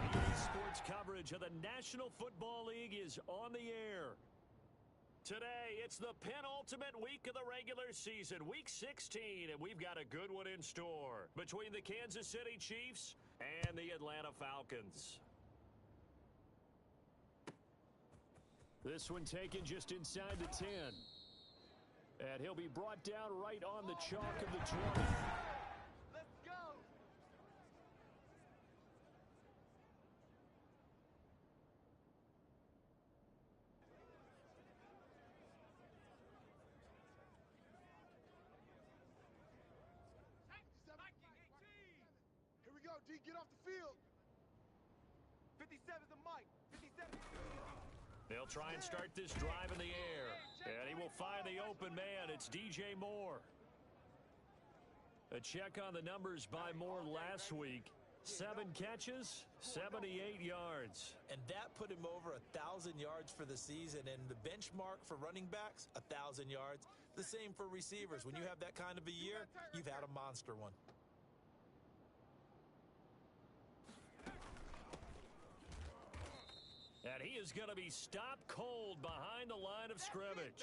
Sports coverage of the National Football League is on the air. Today, it's the penultimate week of the regular season, Week 16, and we've got a good one in store between the Kansas City Chiefs and the Atlanta Falcons. This one taken just inside the 10. And he'll be brought down right on the chalk of the 20. Let's go! Here we go, D. Get off the field. 57's the mic. 57. They'll try and start this drive in the air. And he will find the open man. It's DJ Moore. A check on the numbers by Moore last week. 7 catches, 78 yards. And that put him over 1,000 yards for the season. And the benchmark for running backs, 1,000 yards. The same for receivers. When you have that kind of a year, you've had a monster one. And he is going to be stopped cold behind the line of scrimmage.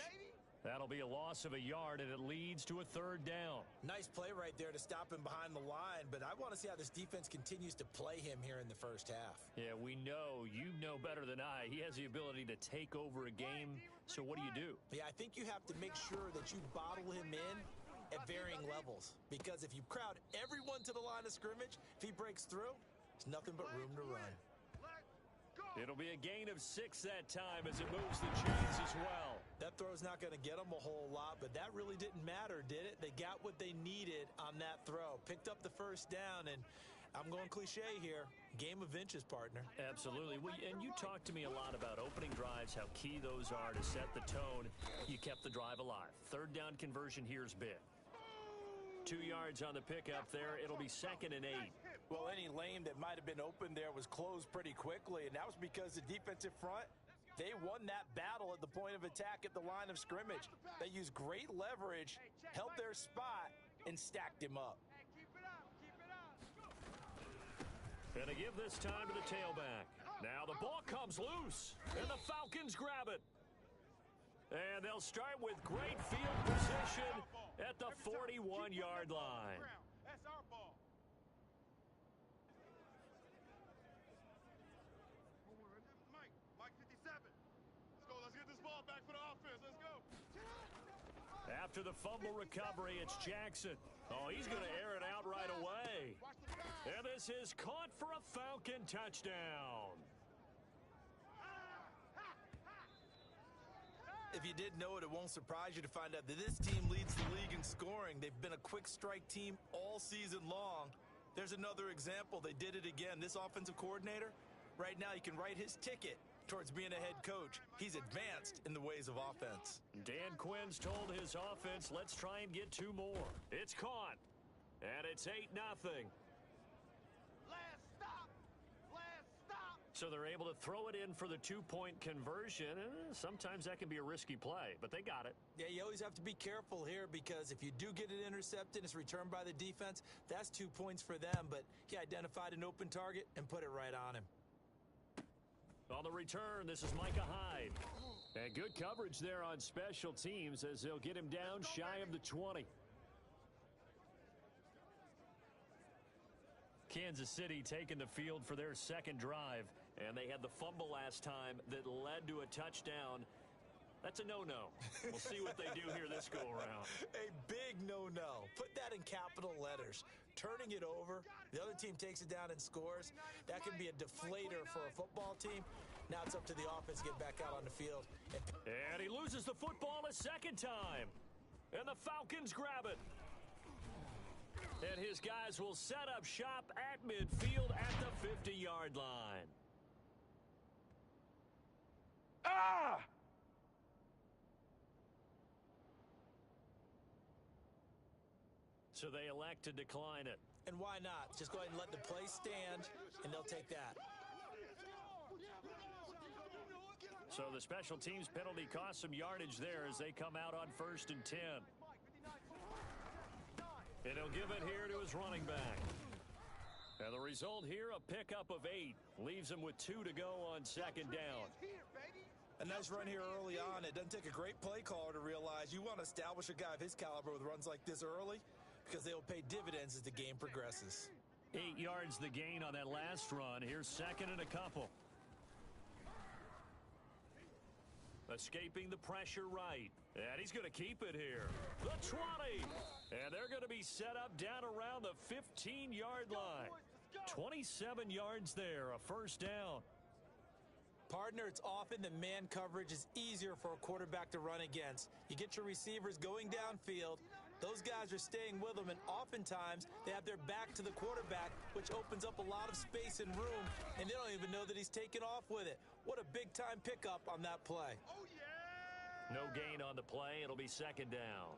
That'll be a loss of a yard, and it leads to a 3rd down. Nice play right there to stop him behind the line, but I want to see how this defense continues to play him here in the first half. Yeah, we know. You know better than I. He has the ability to take over a game, so what do? Yeah, I think you have to make sure that you bottle him in at varying levels, because if you crowd everyone to the line of scrimmage, if he breaks through, there's nothing but room to run. It'll be a gain of 6 that time as it moves the chains as well. That throw's not going to get them a whole lot, but that really didn't matter, did it? They got what they needed on that throw. Picked up the 1st down, and I'm going cliche here. Game of inches, partner. Absolutely. And you talked to me a lot about opening drives, how key those are to set the tone. You kept the drive alive. 3rd down conversion here is big. 2 yards on the pickup there. It'll be 2nd and 8. Well, any lane that might have been open there was closed pretty quickly, and that was because the defensive front, they won that battle at the point of attack at the line of scrimmage. They used great leverage, held their spot, and stacked him up. And to give this time to the tailback. Now the ball comes loose, and the Falcons grab it. And they'll start with great field position at the 41-yard line. That's our ball. Mike 57. Let's go. Let's get this ball back for the offense. Let's go. After the fumble recovery, it's Jackson. Oh, he's going to air it out right away. And this is caught for a Falcon touchdown. If you didn't know it, it won't surprise you to find out that this team leads the league in scoring. They've been a quick strike team all season long. There's another example. They did it again. This offensive coordinator, right now, you can write his ticket towards being a head coach. He's advanced in the ways of offense. Dan Quinn's told his offense, let's try and get 2 more. It's caught, and it's 8-0. Last stop. Last stop. So they're able to throw it in for the 2-point conversion. Sometimes that can be a risky play, but they got it. Yeah, you always have to be careful here because if you do get it intercepted, it's returned by the defense. That's 2 points for them, but he identified an open target and put it right on him. On the return, this is Micah Hyde. And good coverage there on special teams as they'll get him down shy of the 20. Kansas City taking the field for their 2nd drive, and they had the fumble last time that led to a touchdown. That's a no-no. We'll see what they do here this go-around. A big no-no. Put that in capital letters. Turning it over, the other team takes it down and scores. That can be a deflator for a football team. Now it's up to the offense to get back out on the field. And he loses the football a 2nd time. And the Falcons grab it. And his guys will set up shop at midfield at the 50-yard line. Ah! So they elect to decline it. And why not? Just go ahead and let the play stand, and they'll take that. So the special teams penalty cost some yardage there as they come out on 1st and 10. And he'll give it here to his running back. And the result here, a pickup of 8. Leaves him with 2 to go on second down. A nice run here early on. It doesn't take a great play caller to realize you want to establish a guy of his caliber with runs like this early because they'll pay dividends as the game progresses. 8 yards the gain on that last run. Here's second and a couple. Escaping the pressure right. And he's going to keep it here. The 20. And they're going to be set up down around the 15-yard line. 27 yards there, a first down. Partner, it's often that man coverage is easier for a quarterback to run against. You get your receivers going downfield. Those guys are staying with them, and oftentimes they have their back to the quarterback, which opens up a lot of space and room, and they don't even know that he's taken off with it. What a big-time pickup on that play. Oh, yeah! No gain on the play. It'll be second down.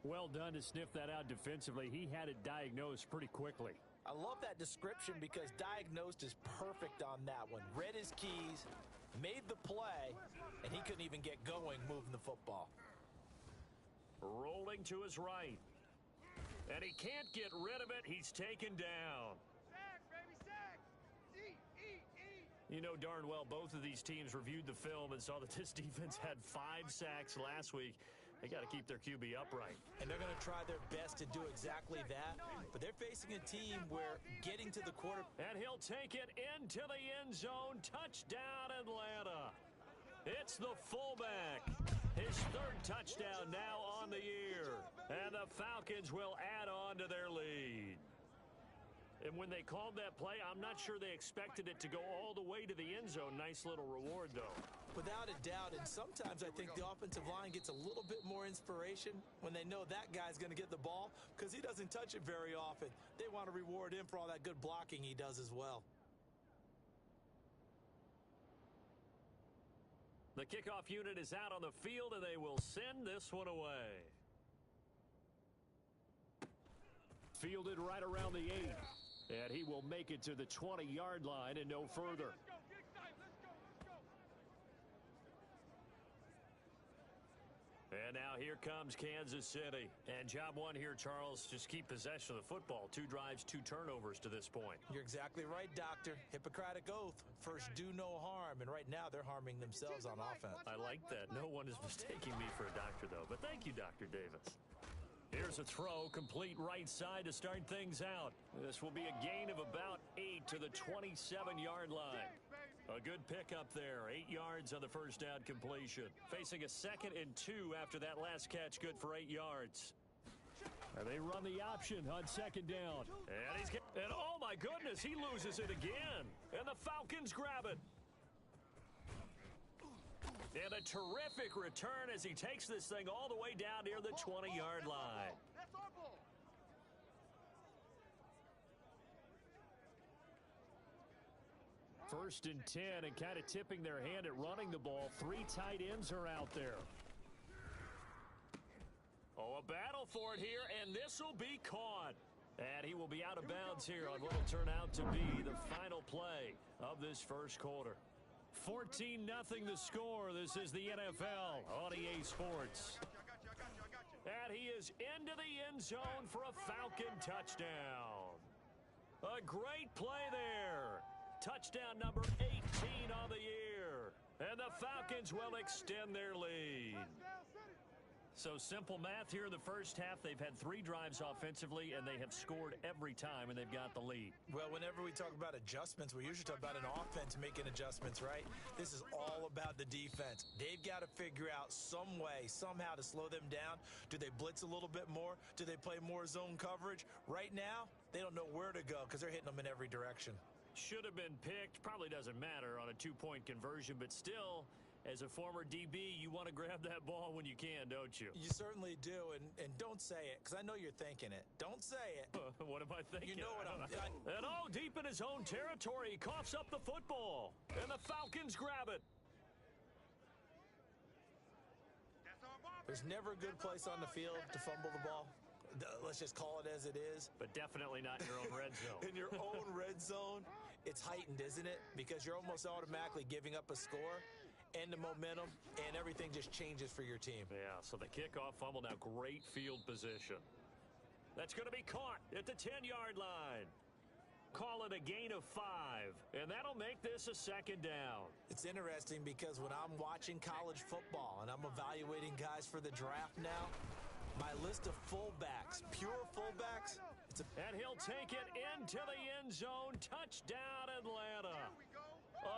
Well done to sniff that out defensively. He had it diagnosed pretty quickly. I love that description because diagnosed is perfect on that one. Read his keys, made the play, and he couldn't even get going moving the football. Rolling to his right. And he can't get rid of it. He's taken down. Sack, baby, sack. You know darn well both of these teams reviewed the film and saw that this defense had 5 sacks last week. They got to keep their QB upright. And they're going to try their best to do exactly that. But they're facing a team where getting to the quarter... And he'll take it into the end zone. Touchdown, Atlanta. It's the fullback. His 3rd touchdown now on the year. And the Falcons will add on to their lead. And when they called that play, I'm not sure they expected it to go all the way to the end zone. Nice little reward, though. Without a doubt, and sometimes I think the offensive line gets a little bit more inspiration when they know that guy's going to get the ball because he doesn't touch it very often. They want to reward him for all that good blocking he does as well. The kickoff unit is out on the field, and they will send this one away. Fielded right around the 8. And he will make it to the 20-yard line and no further. And now here comes Kansas City. And job one here, Charles, just keep possession of the football. 2 drives, 2 turnovers to this point. You're exactly right, Doctor. Hippocratic oath. First, do no harm. And right now, they're harming themselves on offense. I like that. No one is mistaking me for a doctor, though. But thank you, Dr. Davis. Here's a throw, complete right side to start things out. This will be a gain of about 8 to the 27-yard line. A good pickup there, 8 yards on the first down completion. Facing a 2nd and 2 after that last catch, good for 8 yards. And they run the option on second down. And oh my goodness, he loses it again. And the Falcons grab it. And a terrific return as he takes this thing all the way down near the 20-yard line. That's our ball. First and 10, and kind of tipping their hand at running the ball. 3 tight ends are out there. Oh, a battle for it here, and this will be caught. And he will be out of bounds here on what will turn out to be the final play of this first quarter. 14-0 the score. This is the NFL on EA Sports. And he is into the end zone for a Falcon touchdown. A great play there. Touchdown number 18 on the year. And the Falcons will extend their lead. So simple math here in the first half. They've had 3 drives offensively, and they have scored every time, and they've got the lead. Well, whenever we talk about adjustments, we usually talk about an offense making adjustments, right? This is all about the defense. They've got to figure out some way, somehow to slow them down. Do they blitz a little bit more? Do they play more zone coverage? Right now, they don't know where to go because they're hitting them in every direction. Should have been picked. Probably doesn't matter on a 2-point conversion, but still, as a former DB, you want to grab that ball when you can, don't you? You certainly do, and don't say it, because I know you're thinking it. Don't say it. What am I thinking? You know what I'm thinking. And oh, deep in his own territory, he coughs up the football, and the Falcons grab it. There's never a good place on the field to fumble the ball. Let's just call it as it is. But definitely not in your own red zone. In your own red zone, it's heightened, isn't it? Because you're almost automatically giving up a score and the momentum, and everything just changes for your team. Yeah, so the kickoff fumble, now great field position. That's going to be caught at the 10-yard line. call it a gain of 5, and that'll make this a second down. It's interesting because when I'm watching college football and I'm evaluating guys for the draft now, my list of fullbacks, pure fullbacks, and he'll take it into the end zone. Touchdown, Atlanta.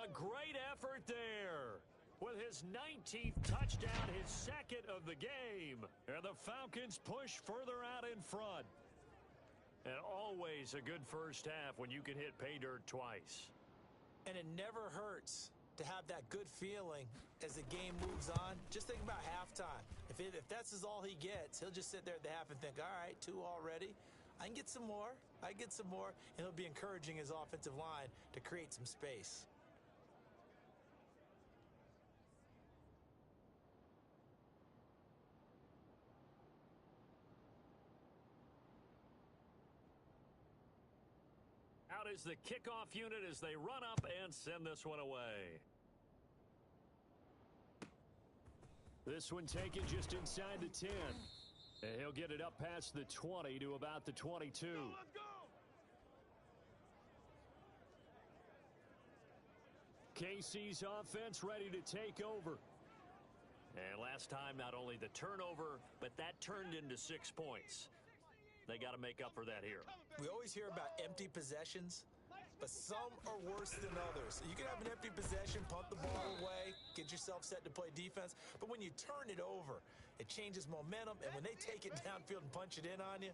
A great effort there. With his 19th touchdown, his second of the game. And the Falcons push further out in front. And always a good first half when you can hit pay dirt twice. And it never hurts to have that good feeling as the game moves on. Just think about halftime. If that's all he gets, he'll just sit there at the half and think, all right, 2 already. I can get some more. I can get some more. And he'll be encouraging his offensive line to create some space. Out is the kickoff unit as they run up and send this one away. This one taken just inside the 10. And he'll get it up past the 20 to about the 22. Let's go! KC's offense ready to take over. And last time, not only the turnover, but that turned into 6 points. They got to make up for that here. We always hear about empty possessions, but some are worse than others. You can have an empty possession, punt the ball away, get yourself set to play defense, but when you turn it over, it changes momentum, and when they take it downfield and punch it in on you,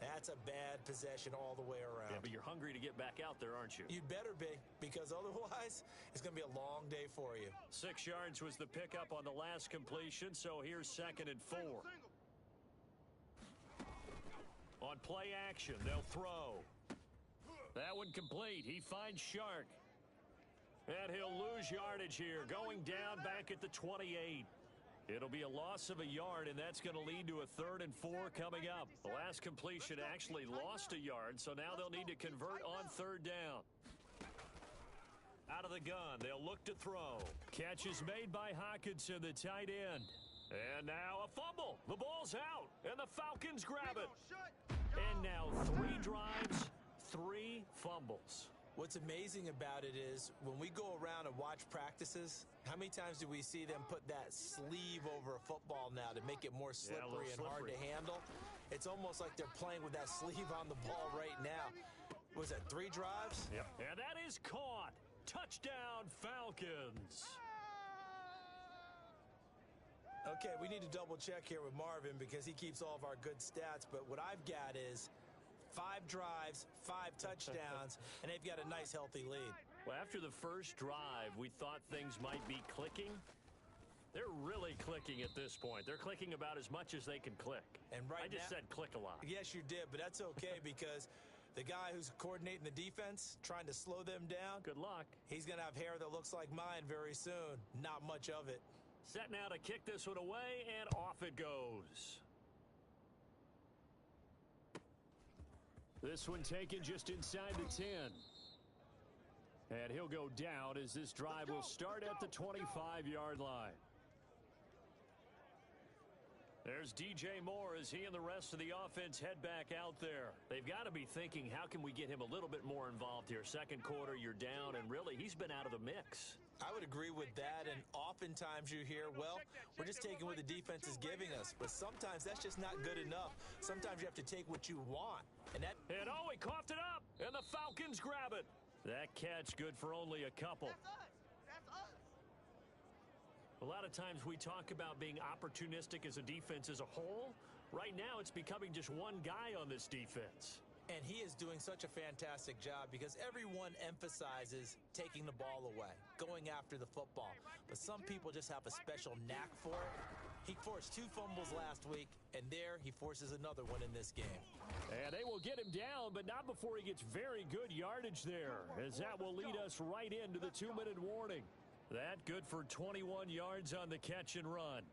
that's a bad possession all the way around. Yeah, but you're hungry to get back out there, aren't you? You'd better be, because otherwise, it's going to be a long day for you. 6 yards was the pickup on the last completion, so here's 2nd and 4. On play action, they'll throw. That one complete. He finds Shark. And he'll lose yardage here, going down back at the 28. It'll be a loss of a yard, and that's going to lead to a 3rd and 4 coming up. The last completion actually lost a yard, so now they'll need to convert on 3rd down. Out of the gun, they'll look to throw. Catch is made by Hawkinson, the tight end. And now a fumble. The ball's out, and the Falcons grab it. And now 3 drives, 3 fumbles. What's amazing about it is when we go around and watch practices, how many times do we see them put that sleeve over a football now to make it more slippery and hard to handle? It's almost like they're playing with that sleeve on the ball right now. Was that 3 drives? Yep. And that is caught. Touchdown, Falcons. Okay, we need to double check here with Marvin because he keeps all of our good stats, but what I've got is 5 drives, 5 touchdowns, and they've got a nice, healthy lead. Well, after the first drive, we thought things might be clicking. They're really clicking at this point. They're clicking about as much as they can click. And I just said click a lot. Yes, you did, but that's okay because the guy who's coordinating the defense, trying to slow them down, good luck. He's going to have hair that looks like mine very soon. Not much of it. Set now to kick this one away, and off it goes. This one taken just inside the 10. And he'll go down as this drive will start at the 25-yard line. There's DJ Moore as he and the rest of the offense head back out there. They've got to be thinking, how can we get him a little bit more involved here? Second quarter, you're down, and really, he's been out of the mix. I would agree with that, and oftentimes you hear, well, we're just taking what the defense is giving us, but sometimes that's just not good enough. Sometimes you have to take what you want, and that... And oh, he coughed it up, and the Falcons grab it. That catch good for only a couple. That's us. A lot of times we talk about being opportunistic as a defense as a whole. Right now, it's becoming just one guy on this defense. And he is doing such a fantastic job because everyone emphasizes taking the ball away, going after the football. But some people just have a special knack for it. He forced 2 fumbles last week, and there he forces another one in this game. And they will get him down, but not before he gets very good yardage there, as that will lead us right into the 2-minute warning. That good for 21 yards on the catch and run.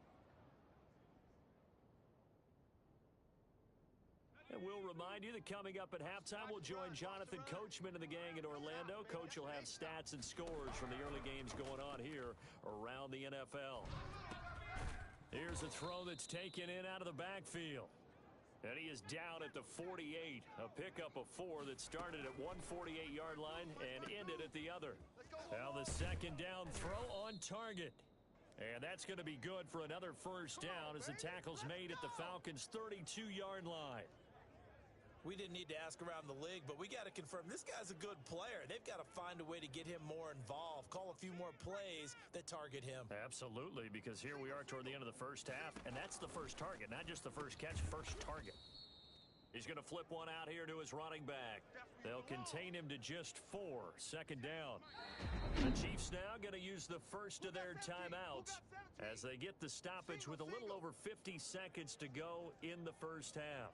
And we'll remind you that coming up at halftime, we'll join Jonathan Coachman and the gang in Orlando. Coach will have stats and scores from the early games going on here around the NFL. Here's a throw that's taken in out of the backfield. And he is down at the 48. A pickup of 4 that started at one 48-yard line and ended at the other. Now the second down throw on target. And that's going to be good for another first down as the tackle's made at the Falcons' 32-yard line. We didn't need to ask around the league, but we got to confirm this guy's a good player. They've got to find a way to get him more involved, call a few more plays that target him. Absolutely, because here we are toward the end of the first half, and that's the first target, not just the first catch, first target. He's going to flip one out here to his running back. They'll contain him to just 4. Second down. The Chiefs now going to use the first of their timeouts as they get the stoppage with a little over 50 seconds to go in the first half.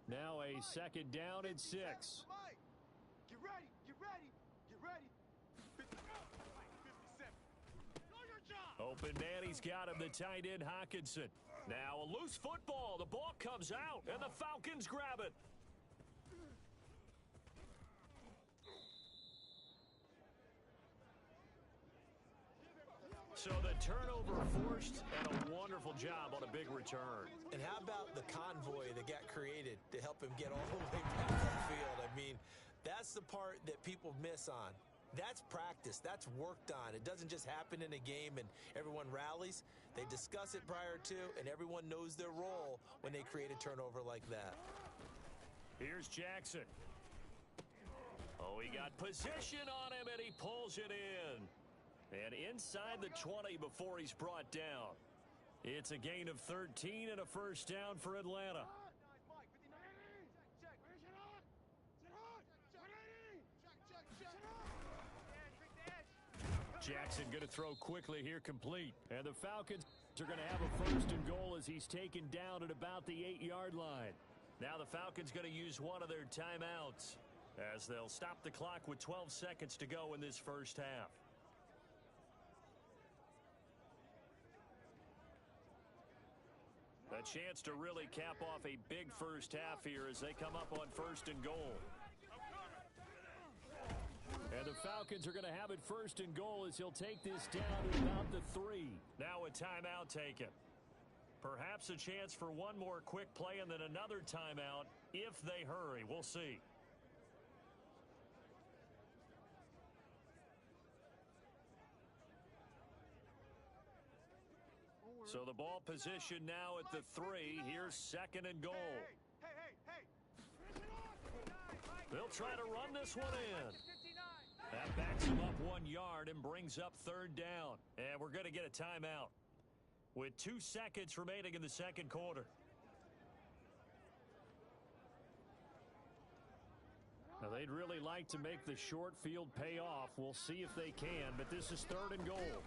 Now a second down and 6. Get ready, get ready, get ready. 57. Know your job. Open man, he's got him, the tight end Hawkinson. Now a loose football, the ball comes out, and the Falcons grab it. So the turnover forced, and a wonderful job on a big return. And how about the convoy that got created to help him get all the way back upfield? I mean, that's the part that people miss on. That's practice. That's worked on. It doesn't just happen in a game and everyone rallies. They discuss it prior to, and everyone knows their role when they create a turnover like that. Here's Jackson. Oh, he got position on him, and he pulls it in. And inside the 20 before he's brought down. It's a gain of 13 and a first down for Atlanta. Jackson going to throw quickly here, complete. And the Falcons are going to have a first and goal as he's taken down at about the 8-yard line. Now the Falcons going to use one of their timeouts as they'll stop the clock with 12 seconds to go in this first half. A chance to really cap off a big first half here as they come up on first and goal. And the Falcons are going to have it first and goal as he'll take this down to about the 3. Now a timeout taken. Perhaps a chance for one more quick play and then another timeout if they hurry. We'll see. So the ball position now at the 3. Here's second and goal. Hey. They'll try to run this one in. That backs him up 1 yard and brings up third down. And we're going to get a timeout with 2 seconds remaining in the second quarter. Now they'd really like to make the short field pay off. We'll see if they can, but this is third and goal.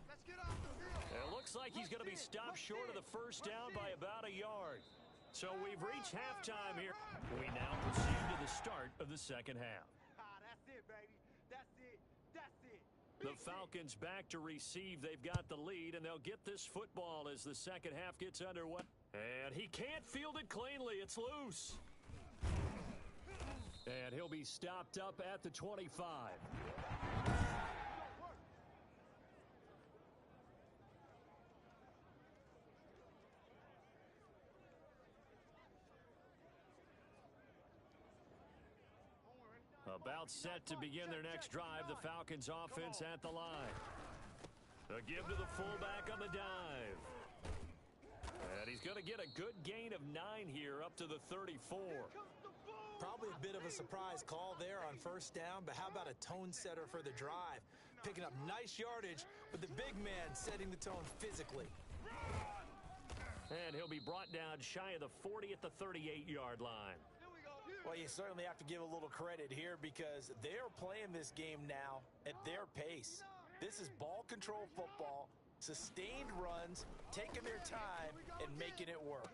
Let's get off the field. It looks like he's going to be stopped short of the first down by about a yard. So we've reached halftime here. We now proceed to the start of the second half. That's it, baby. That's it. That's it. The Falcons back to receive. They've got the lead, and they'll get this football as the second half gets underway. And he can't field it cleanly. It's loose. And he'll be stopped up at the 25. About set to begin their next drive. The Falcons offense at the line. A give to the fullback on the dive. And he's going to get a good gain of 9 here up to the 34. Probably a bit of a surprise call there on first down, but how about a tone setter for the drive? Picking up nice yardage with the big man setting the tone physically. And he'll be brought down shy of the 40 at the 38-yard line. Well, you certainly have to give a little credit here because they're playing this game now at their pace. This is ball control football, sustained runs, taking their time and making it work.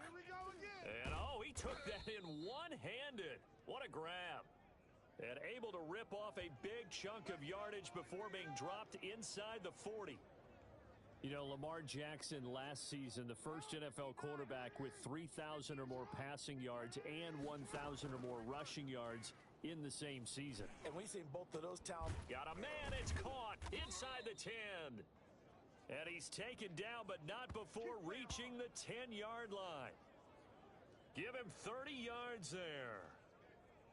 And oh, he took that in one-handed. What a grab. And able to rip off a big chunk of yardage before being dropped inside the 40. You know, Lamar Jackson last season, the first NFL quarterback with 3,000 or more passing yards and 1,000 or more rushing yards in the same season. And we've seen both of those talents. Got a man, it's caught inside the 10. And he's taken down, but not before reaching the 10-yard line. Give him 30 yards there.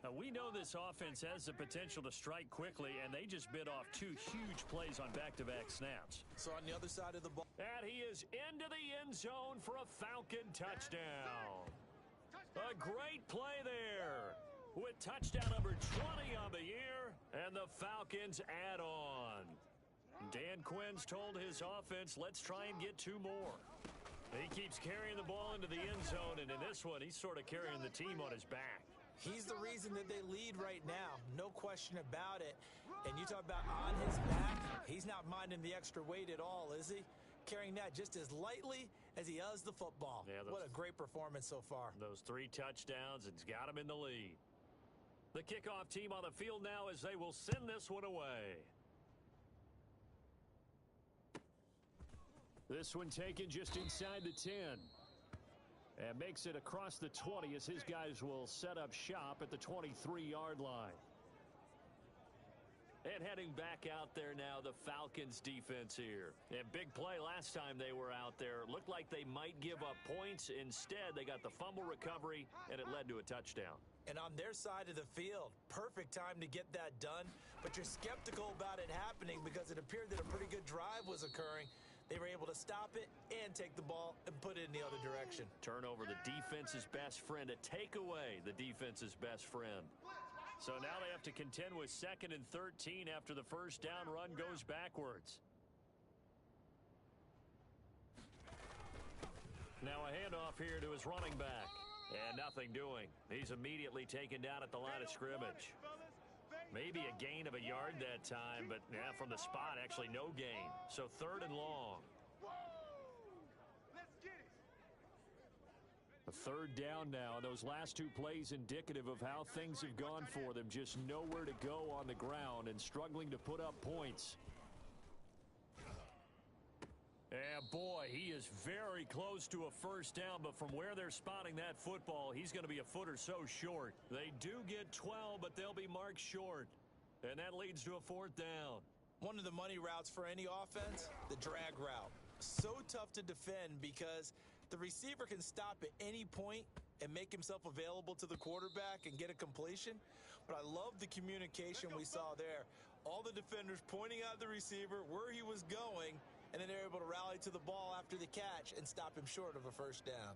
Now, we know this offense has the potential to strike quickly, and they just bit off 2 huge plays on back-to-back snaps. So on the other side of the ball. And he is into the end zone for a Falcon touchdown. A great play there with touchdown number 20 on the year, and the Falcons add on. Dan Quinn's told his offense, let's try and get 2 more. He keeps carrying the ball into the end zone, and in this one, he's sort of carrying the team on his back. He's the reason that they lead right now. No question about it. And you talk about on his back, he's not minding the extra weight at all, is he? Carrying that just as lightly as he does the football. Yeah, what a great performance so far. Those 3 touchdowns, it's got him in the lead. The kickoff team on the field now as they will send this one away. This one taken just inside the 10. And makes it across the 20 as his guys will set up shop at the 23-yard line. And heading back out there now, the Falcons defense here. And big play last time they were out there. Looked like they might give up points. Instead, they got the fumble recovery, and it led to a touchdown. And on their side of the field, perfect time to get that done. But you're skeptical about it happening because it appeared that a pretty good drive was occurring. They were able to stop it and take the ball and put it in the other direction. Turnover, the defense's best friend. A takeaway, the defense's best friend. So now they have to contend with 2nd and 13 after the first down run goes backwards. Now a handoff here to his running back. And nothing doing. He's immediately taken down at the line of scrimmage. Maybe a gain of a yard that time, but yeah, from the spot, actually no gain. So 3rd and long. A 3rd down now. Those last 2 plays indicative of how things have gone for them. Just nowhere to go on the ground and struggling to put up points. And boy, he is very close to a first down, but from where they're spotting that football, he's going to be a foot or so short. They do get 12, but they'll be marked short. And that leads to a 4th down. One of the money routes for any offense, the drag route. So tough to defend because the receiver can stop at any point and make himself available to the quarterback and get a completion. But I love the communication we saw there. All the defenders pointing out the receiver where he was going, and then they're able to rally to the ball after the catch and stop him short of a first down.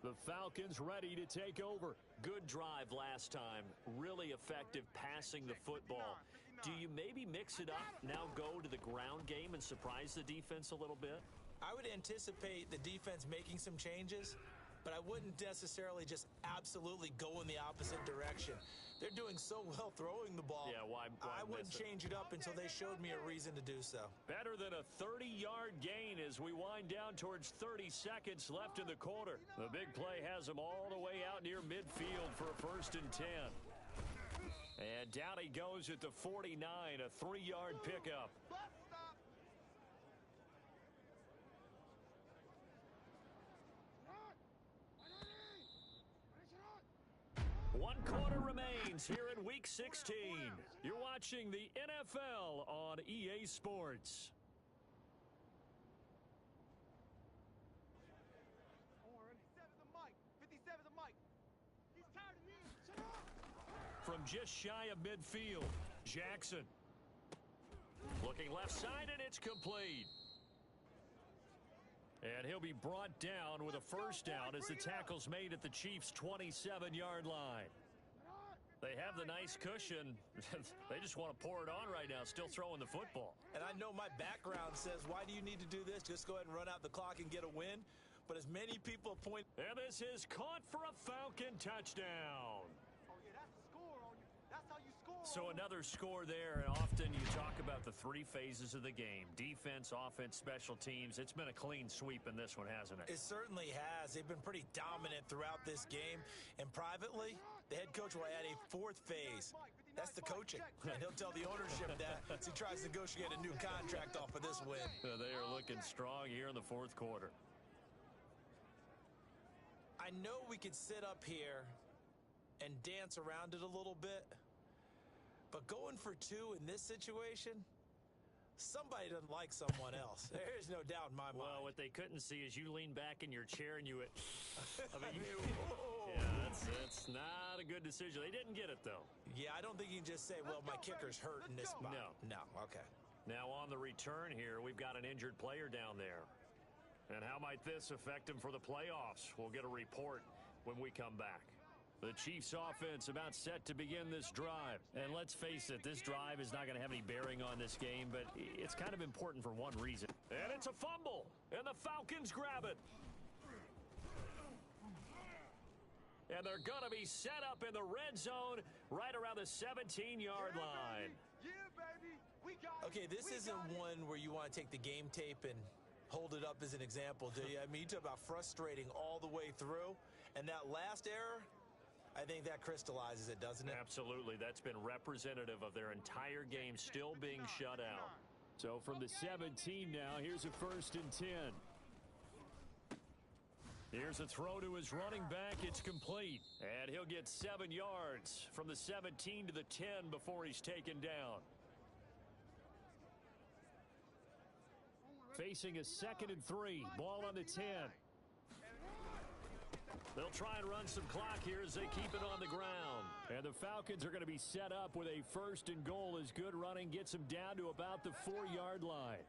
The Falcons ready to take over. Good drive last time. Really effective passing the football. Do you maybe mix it up, now go to the ground game and surprise the defense a little bit? I would anticipate the defense making some changes, but I wouldn't necessarily just absolutely go in the opposite direction. They're doing so well throwing the ball. Yeah, why I wouldn't change it up until they showed me a reason to do so. Better than a 30-yard gain as we wind down towards 30 seconds left in the quarter. The big play has them all the way out near midfield for a 1st and 10. And down he goes at the 49, a 3-yard pickup. One quarter remains here in Week 16. You're watching the NFL on EA Sports. From just shy of midfield, Jackson. Looking left side, and it's complete. And he'll be brought down with a first down as the tackle's made at the Chiefs' 27-yard line. They have the nice cushion. They just want to pour it on right now, still throwing the football. And I know my background says, why do you need to do this? Just go ahead and run out the clock and get a win. But as many people point... And this is caught for a Falcon touchdown. So another score there, and often you talk about the 3 phases of the game. Defense, offense, special teams. It's been a clean sweep in this one, hasn't it? It certainly has. They've been pretty dominant throughout this game. And privately, the head coach will add a 4th phase. That's the coaching. And he'll tell the ownership that as he tries to negotiate a new contract off of this win. They are looking strong here in the 4th quarter. I know we could sit up here and dance around it a little bit. But going for 2 in this situation, Somebody doesn't like someone else. There's no doubt in my mind. Well, what they couldn't see is you lean back in your chair and you went, I mean, Whoa. yeah, that's not a good decision. They didn't get it, though. Yeah, I don't think you can just say, well, my kicker's hurt in this spot. No, okay. Now on the return here, we've got an injured player down there. And how might this affect him for the playoffs? We'll get a report when we come back. The Chiefs offense about set to begin this drive. And let's face it, this drive is not going to have any bearing on this game, but it's kind of important for one reason. And it's a fumble, and the Falcons grab it. And they're going to be set up in the red zone right around the 17-yard line. Yeah, baby. We got it. Okay, this isn't one where you want to take the game tape and hold it up as an example, do you? I mean, you talk about frustrating all the way through. And that last error, I think that crystallizes it, doesn't it? Absolutely. That's been representative of their entire game still being shut out. So from the 17 now, here's a 1st and 10. Here's a throw to his running back. It's complete. And he'll get 7 yards from the 17 to the 10 before he's taken down. Facing a 2nd and 3. Ball on the 10. They'll try and run some clock here as they keep it on the ground. And the Falcons are going to be set up with a 1st and goal as good running gets them down to about the 4-yard line.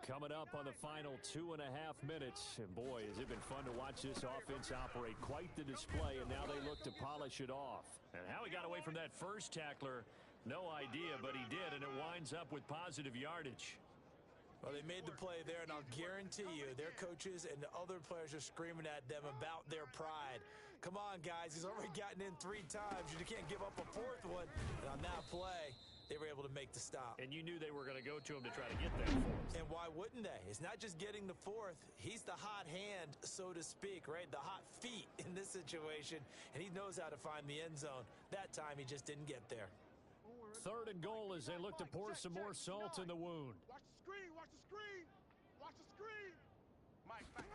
Coming up on the final 2.5 minutes. And boy, has it been fun to watch this offense operate. Quite the display, and now they look to polish it off. And how he got away from that first tackler, no idea, but he did, and it winds up with positive yardage. Well, they made the play there, and I'll guarantee you their coaches and the other players are screaming at them about their pride. Come on, guys. He's already gotten in 3 times. You can't give up a 4th one. And on that play, they were able to make the stop. And you knew they were going to go to him to try to get that 4th. And why wouldn't they? It's not just getting the 4th. He's the hot hand, so to speak, right? The hot feet in this situation. And he knows how to find the end zone. That time, he just didn't get there. 3rd and goal as they look to pour some more salt in the wound. Watch the screen, watch the screen. Watch the screen. Mike, back.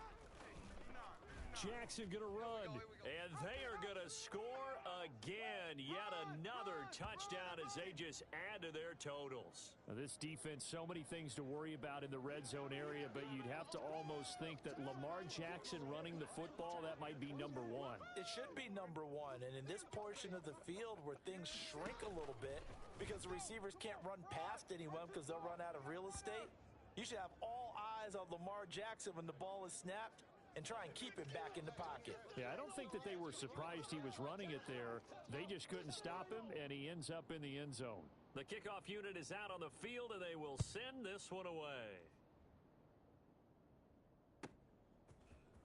Jackson going to run, and they are going to score again. Yet another touchdown as they just add to their totals. Now, this defense, so many things to worry about in the red zone area, but you'd have to almost think that Lamar Jackson running the football, that might be number 1. It should be number 1, and in this portion of the field where things shrink a little bit because the receivers can't run past anyone because they'll run out of real estate, you should have all eyes on Lamar Jackson when the ball is snapped and try and keep him back in the pocket. Yeah, I don't think that they were surprised he was running it there. They just couldn't stop him, and he ends up in the end zone. The kickoff unit is out on the field, and they will send this one away.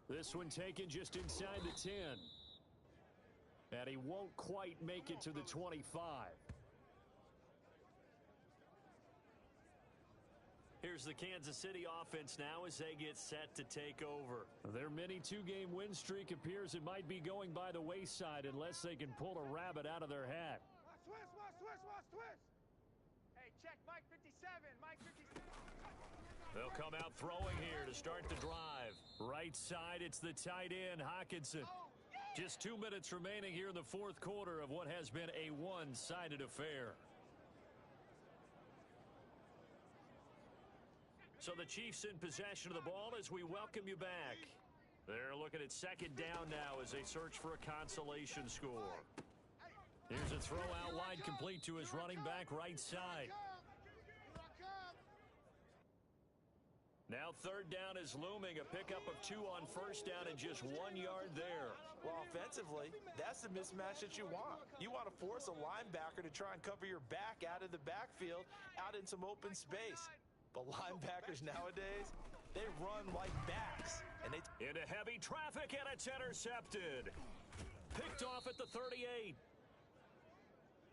This one taken just inside the 10. And he won't quite make it to the 25. Here's the Kansas City offense now as they get set to take over. Their mini 2-game win streak appears it might be going by the wayside unless they can pull a rabbit out of their hat. Watch twist. Hey, check Mike 57. Mike 57. They'll come out throwing here to start the drive. Right side, it's the tight end, Hockenson. Just 2 minutes remaining here in the 4th quarter of what has been a one-sided affair. So the Chiefs in possession of the ball as we welcome you back. They're looking at 2nd down now as they search for a consolation score. Here's a throw out wide complete to his running back right side. Now 3rd down is looming, a pickup of 2 on 1st down and just 1 yard there. Well, offensively, that's the mismatch that you want. You want to force a linebacker to try and cover your back out of the backfield, out in some open space. But linebackers nowadays, they run like backs. And they into heavy traffic, and it's intercepted. Picked off at the 38.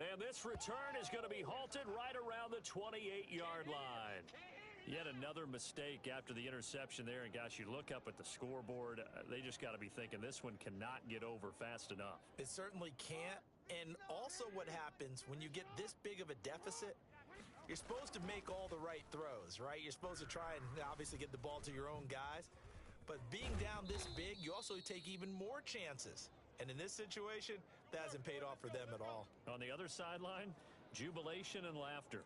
And this return is going to be halted right around the 28-yard line. Yet another mistake after the interception there. And, gosh, you look up at the scoreboard, they just got to be thinking this one cannot get over fast enough. It certainly can't. And also what happens when you get this big of a deficit, you're supposed to make all the right throws, right? You're supposed to try and obviously get the ball to your own guys. But being down this big, you also take even more chances. And in this situation, that hasn't paid off for them at all. On the other sideline, jubilation and laughter.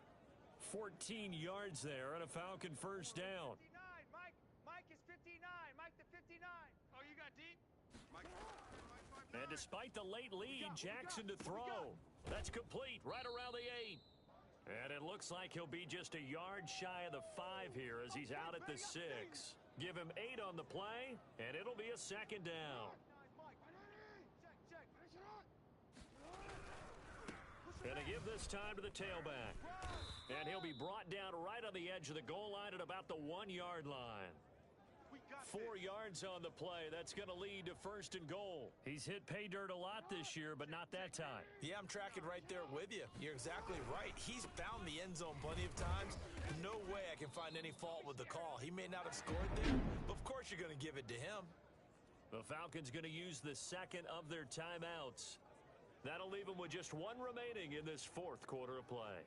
14 yards there and a Falcon first down. 59, Mike is 59. Mike to 59. Oh, you got deep? Mike. And despite the late lead, Jackson to throw. That's complete right around the 8. And it looks like he'll be just a yard shy of the 5 here as he's out at the 6. Give him 8 on the play, and it'll be a second down. And they give this time to the tailback. And he'll be brought down right on the edge of the goal line at about the 1-yard line. 4 yards on the play. That's going to lead to first and goal. He's hit pay dirt a lot this year, but not that time. Yeah, I'm tracking right there with you. You're exactly right. He's found the end zone plenty of times. No way I can find any fault with the call. He may not have scored there, but of course you're going to give it to him. The Falcons going to use the second of their timeouts. That'll leave them with just 1 remaining in this fourth quarter of play.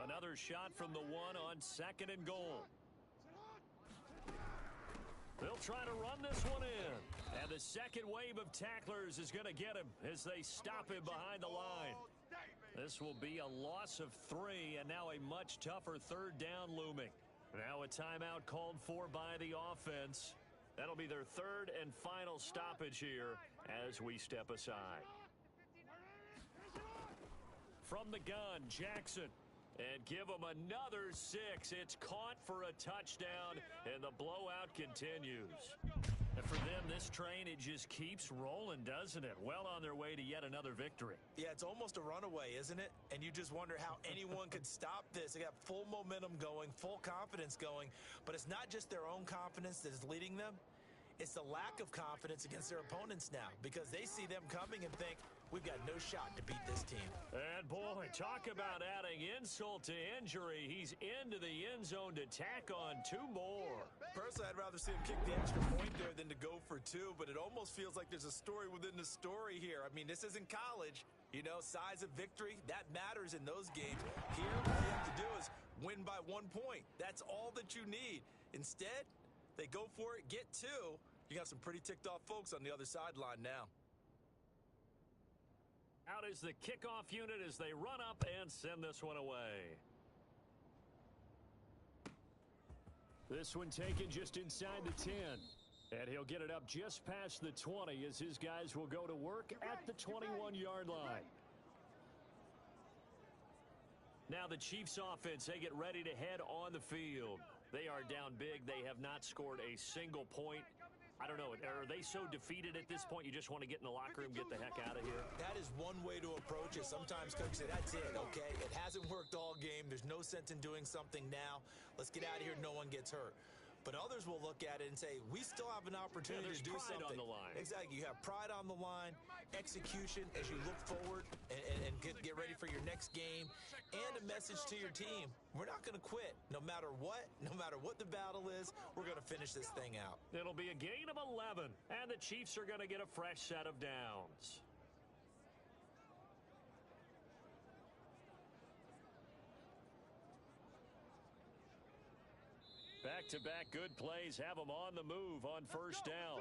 Another shot from the 1 on second and goal. They'll try to run this one in. And the second wave of tacklers is going to get him as they stop him behind the line. This will be a loss of 3, and now a much tougher third down looming. Now a timeout called for by the offense. That'll be their third and final stoppage here as we step aside. From the gun, Jackson. And give them another 6. It's caught for a touchdown, and the blowout continues. And for them, this train, it just keeps rolling, doesn't it? Well on their way to yet another victory. Yeah, it's almost a runaway, isn't it? And you just wonder how anyone could stop this. They got full momentum going, full confidence going. But it's not just their own confidence that is leading them. It's the lack of confidence against their opponents now, because they see them coming and think, we've got no shot to beat this team. And boy, talk about adding insult to injury. He's into the end zone to tack on 2 more. Personally, I'd rather see him kick the extra point there than to go for 2, but it almost feels like there's a story within the story here. I mean, this isn't college. You know, size of victory, that matters in those games. Here, all you have to do is win by 1 point. That's all that you need. Instead, they go for it, get 2. You got some pretty ticked off folks on the other sideline now. Out is the kickoff unit as they run up and send this one away. This one taken just inside the 10. And he'll get it up just past the 20 as his guys will go to work at the 21-yard line. Now the Chiefs offense, they get ready to head on the field. They are down big. They have not scored a single point. I don't know, are they so defeated at this point you just want to get in the locker room, get the heck out of here? That is one way to approach it. Sometimes coaches say, that's it, okay? It hasn't worked all game. There's no sense in doing something now. Let's get out of here. No one gets hurt. But others will look at it and say, we still have an opportunity to do something. On the line. Exactly. You have pride on the line, execution as you look forward and get ready for your next game, and a message to your team. We're not going to quit. No matter what the battle is, we're going to finish this thing out. It'll be a gain of 11, and the Chiefs are going to get a fresh set of downs. Back-to-back good plays have them on the move on first down.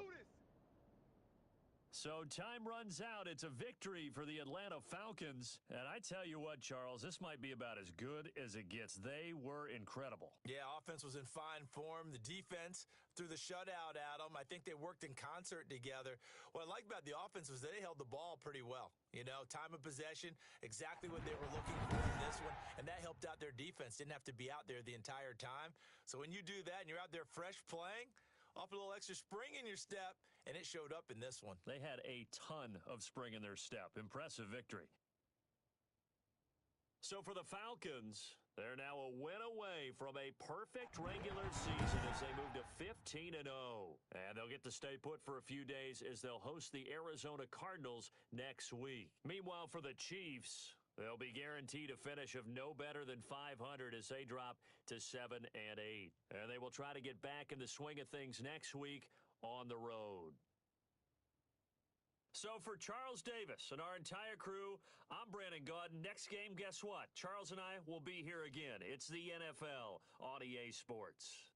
So time runs out. It's a victory for the Atlanta Falcons. And I tell you what, Charles, this might be about as good as it gets. They were incredible. Yeah, offense was in fine form. The defense threw the shutout at them. I think they worked in concert together. What I like about the offense was they held the ball pretty well. You know, time of possession, exactly what they were looking for in this one. And that helped out their defense. Didn't have to be out there the entire time. So when you do that and you're out there fresh playing, off a little extra spring in your step, and it showed up in this one. They had a ton of spring in their step. Impressive victory. So for the Falcons, they're now a win away from a perfect regular season as they move to 15-0. And they'll get to stay put for a few days as they'll host the Arizona Cardinals next week. Meanwhile, for the Chiefs, they'll be guaranteed a finish of no better than 500 as they drop to 7-8. And they will try to get back in the swing of things next week on the road. So for Charles Davis and our entire crew, I'm Brandon Gaudin. Next game, guess what? Charles and I will be here again. It's the NFL on EA Sports.